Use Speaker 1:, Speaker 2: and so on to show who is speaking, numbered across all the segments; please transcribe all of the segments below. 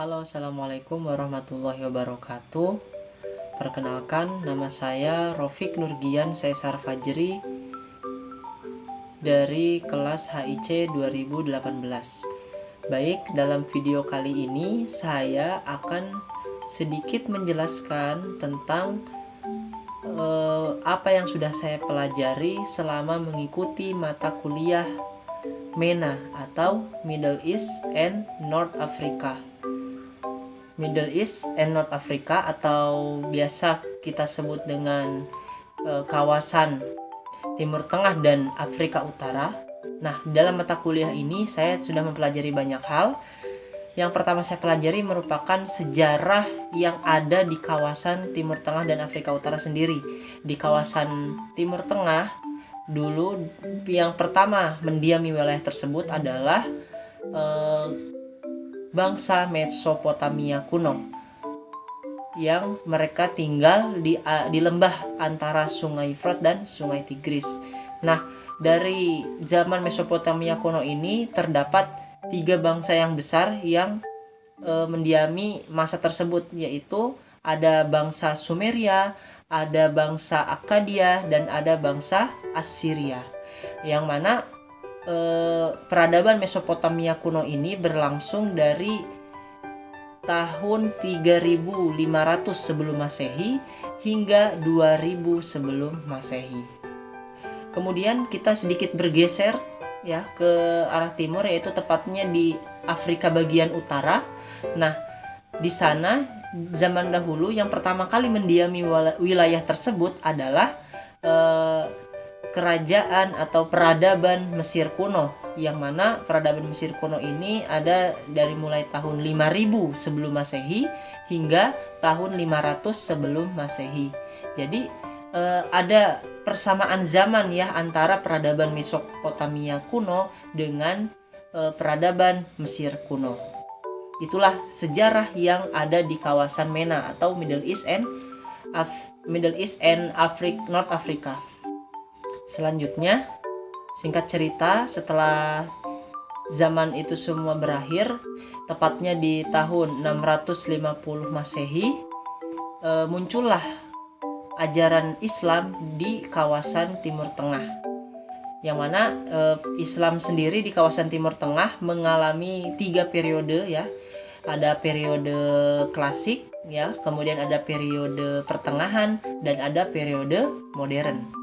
Speaker 1: Halo, assalamualaikum warahmatullahi wabarakatuh. Perkenalkan, nama saya Rofik Nurgian Caesar Fajri dari kelas HIC 2018. Baik, dalam video kali ini saya akan sedikit menjelaskan tentang apa yang sudah saya pelajari selama mengikuti mata kuliah MENA atau Middle East and North Africa. Middle East and North Africa atau biasa kita sebut dengan kawasan Timur Tengah dan Afrika Utara. Nah, dalam mata kuliah ini saya sudah mempelajari banyak hal. Yang pertama saya pelajari merupakan sejarah yang ada di kawasan Timur Tengah dan Afrika Utara sendiri. Di kawasan Timur Tengah, dulu yang pertama mendiami wilayah tersebut adalah bangsa Mesopotamia kuno yang mereka tinggal di lembah antara Sungai Frat dan Sungai Tigris. Nah, dari zaman Mesopotamia kuno ini terdapat 3 bangsa yang besar yang mendiami masa tersebut, yaitu ada bangsa Sumeria, ada bangsa Akkadia, dan ada bangsa Assyria. Yang mana peradaban Mesopotamia kuno ini berlangsung dari tahun 3500 sebelum Masehi hingga 2000 sebelum Masehi. Kemudian kita sedikit bergeser ya ke arah timur, yaitu tepatnya di Afrika bagian utara. Nah, di sana zaman dahulu yang pertama kali mendiami wilayah tersebut adalah kerajaan atau peradaban Mesir kuno, yang mana peradaban Mesir kuno ini ada dari mulai tahun 5000 sebelum Masehi hingga tahun 500 sebelum Masehi. Jadi ada persamaan zaman ya antara peradaban Mesopotamia kuno dengan peradaban Mesir kuno. Itulah sejarah yang ada di kawasan MENA atau Middle East and North Africa. Selanjutnya, singkat cerita, setelah zaman itu semua berakhir, tepatnya di tahun 650 Masehi, muncullah ajaran Islam di kawasan Timur Tengah. Yang mana Islam sendiri di kawasan Timur Tengah mengalami 3 periode ya. Ada periode klasik ya, kemudian ada periode pertengahan, dan ada periode modern.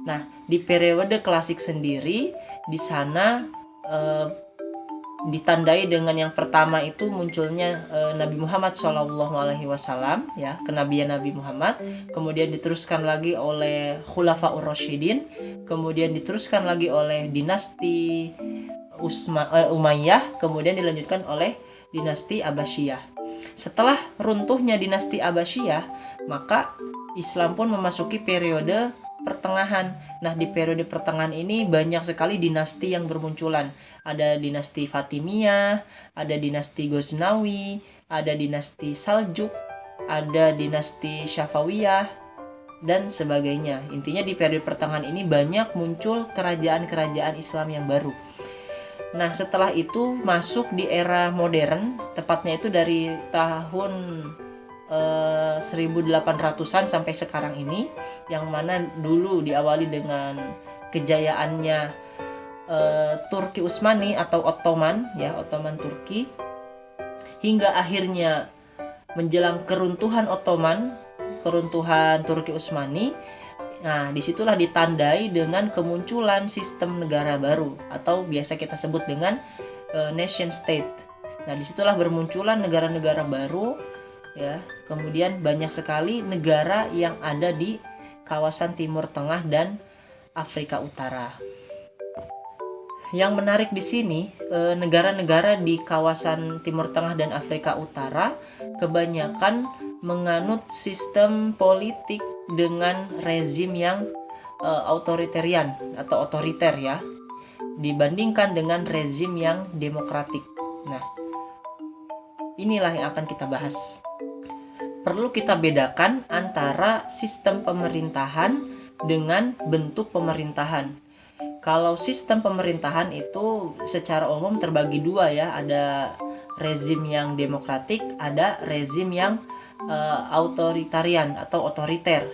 Speaker 1: Nah, di periode klasik sendiri di sana ditandai dengan yang pertama itu munculnya Nabi Muhammad SAW ya, kenabian Nabi Muhammad, kemudian diteruskan lagi oleh Khulafaur Rasyidin, kemudian diteruskan lagi oleh dinasti Umayyah, kemudian dilanjutkan oleh dinasti Abbasiyah. Setelah runtuhnya dinasti Abbasiyah, maka Islam pun memasuki periode pertengahan. Nah, di periode pertengahan ini banyak sekali dinasti yang bermunculan. Ada dinasti Fatimiyah, ada dinasti Ghaznawi, ada dinasti Saljuk, ada dinasti Syafawiyah, dan sebagainya. Intinya di periode pertengahan ini banyak muncul kerajaan-kerajaan Islam yang baru. Nah, setelah itu masuk di era modern, tepatnya itu dari tahun 1800-an sampai sekarang ini, yang mana dulu diawali dengan kejayaannya Turki Utsmani atau Ottoman ya, Ottoman Turki, hingga akhirnya menjelang keruntuhan Turki Utsmani. Nah, disitulah ditandai dengan kemunculan sistem negara baru atau biasa kita sebut dengan nation state. Nah, disitulah bermunculan negara-negara baru ya. Kemudian banyak sekali negara yang ada di kawasan Timur Tengah dan Afrika Utara. Yang menarik di sini, negara-negara di kawasan Timur Tengah dan Afrika Utara kebanyakan menganut sistem politik dengan rezim yang authoritarian atau otoriter ya, dibandingkan dengan rezim yang demokratik. Nah, inilah yang akan kita bahas. Perlu kita bedakan antara sistem pemerintahan dengan bentuk pemerintahan. Kalau sistem pemerintahan itu secara umum terbagi dua ya, ada rezim yang demokratik, ada rezim yang authoritarian atau otoriter.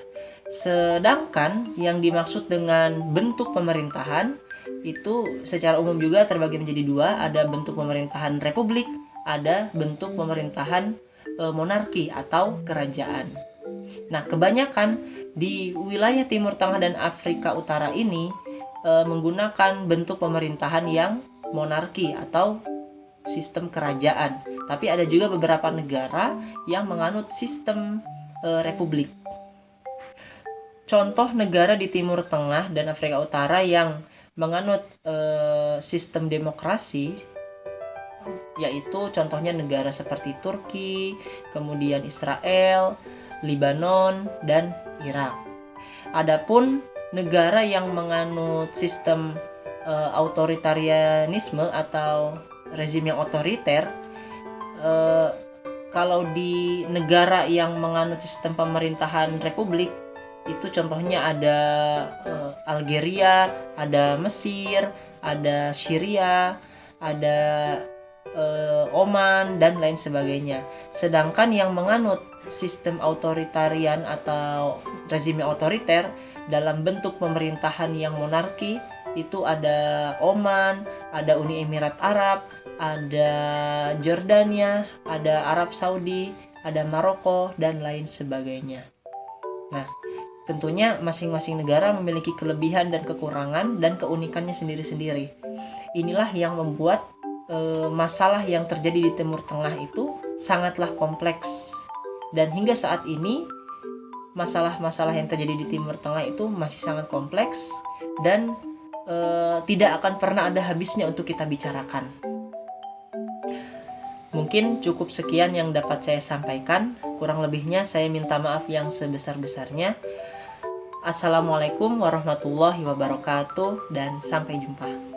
Speaker 1: Sedangkan yang dimaksud dengan bentuk pemerintahan itu secara umum juga terbagi menjadi dua, ada bentuk pemerintahan republik, ada bentuk pemerintahan monarki atau kerajaan. Nah, kebanyakan di wilayah Timur Tengah dan Afrika Utara ini menggunakan bentuk pemerintahan yang monarki atau sistem kerajaan. Tapi ada juga beberapa negara yang menganut sistem republik. Contoh negara di Timur Tengah dan Afrika Utara yang menganut sistem demokrasi yaitu contohnya negara seperti Turki, kemudian Israel, Lebanon, dan Irak. Adapun negara yang menganut sistem autoritarianisme atau rezim yang otoriter, kalau di negara yang menganut sistem pemerintahan republik itu contohnya ada Algeria, ada Mesir, ada Syria, ada Oman, dan lain sebagainya. Sedangkan yang menganut sistem authoritarian atau rezim yang otoriter dalam bentuk pemerintahan yang monarki itu ada Oman, ada Uni Emirat Arab, ada Jordania, ada Arab Saudi, ada Maroko, dan lain sebagainya. Nah, tentunya masing-masing negara memiliki kelebihan dan kekurangan dan keunikannya sendiri-sendiri. Inilah yang membuat masalah yang terjadi di Timur Tengah itu sangatlah kompleks. Dan hingga saat ini masalah-masalah yang terjadi di Timur Tengah itu masih sangat kompleks dan tidak akan pernah ada habisnya untuk kita bicarakan. Mungkin cukup sekian yang dapat saya sampaikan. Kurang lebihnya saya minta maaf yang sebesar-besarnya. Assalamualaikum warahmatullahi wabarakatuh dan sampai jumpa.